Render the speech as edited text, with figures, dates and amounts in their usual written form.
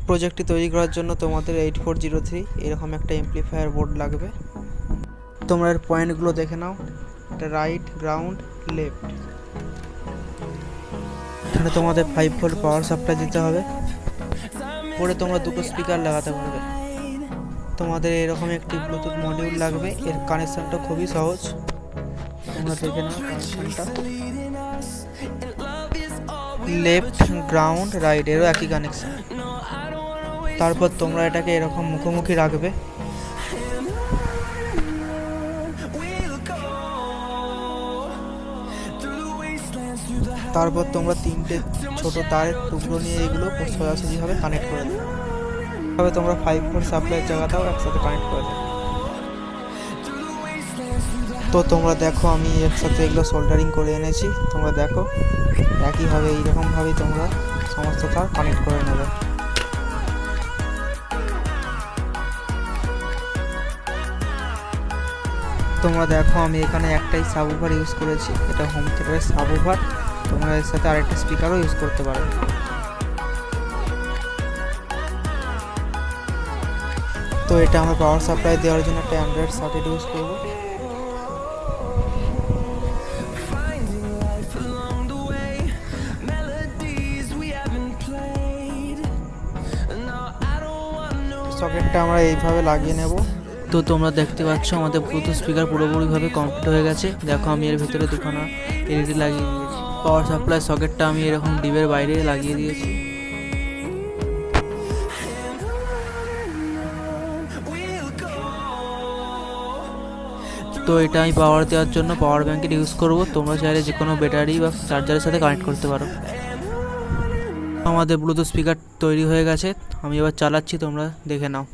প্রজেক্টটি তৈরি করার জন্য তোমাদের 8403 এরকম একটা এমপ্লিফায়ার বোর্ড লাগবে। তোমরা এর পয়েন্টগুলো দেখে নাও, এটা রাইট, গ্রাউন্ড, লেফট। এখানে তোমাদের 5 ভোল্ট পাওয়ার সাপ্লাই দিতে হবে। পরে তোমরা দুটো স্পিকার লাগাতে পারবে। তোমাদের এরকম একটি ব্লুটুথ মডিউল লাগবে। এর কানেকশনটা খুবই সহজ, তোমরা দেখে নাও কানেকশনটা। লেফট, গ্রাউন্ড, রাইট এরও একই কানেকশন। তারপর তোমরা এটাকে এরকম মুখোমুখি রাখবে। তারপর তোমরা তিনটে ছোট তারের টুকরো নিয়ে এগুলো সোজাসুজিভাবে কানেক্ট করে দেবে। তবে তোমরা 5 ভোল্ট সাপ্লাইয়ের জায়গাটাও একসাথে কানেক্ট করে দেবে। তো তোমরা দেখো আমি একসাথে এগুলো সোল্ডারিং করে এনেছি। তোমরা দেখো একইভাবে এইরকমভাবেই তোমরা সমস্ত তার কানেক্ট করে নেবে। তোমরা দেখো আমি এখানে একটাই সাবউফার ইউজ করেছি, এটা হোম থিয়েটারের সাবউফার। তোমরা এর সাথে আরেকটা স্পিকারও ইউজ করতে পারো। তো এটা আমরা পাওয়ার সাপ্লাই দেওয়ার জন্য একটা অ্যান্ড্রয়েড সার্কিট ইউজ করব। সকেটটা আমরা এইভাবে লাগিয়ে নেব। তো তোমরা দেখতে পাচ্ছ আমাদের ব্লুটুথ স্পিকার পুরোপুরিভাবে কমপ্লিট হয়ে গেছে। দেখো আমি এর ভিতরে দুখানা এলইডি লাগিয়ে দিয়েছি। পাওয়ার সাপ্লাই সকেটটা আমি এরকম ডিবের বাইরে লাগিয়ে দিয়েছি। তো এটা আমি পাওয়ার দেওয়ার জন্য পাওয়ার ব্যাঙ্কের ইউজ করব। তোমরা চাইলে যে কোনো ব্যাটারি বা চার্জারের সাথে কানেক্ট করতে পারো। আমাদের ব্লুটুথ স্পিকার তৈরি হয়ে গেছে, আমি এবার চালাচ্ছি, তোমরা দেখে নাও।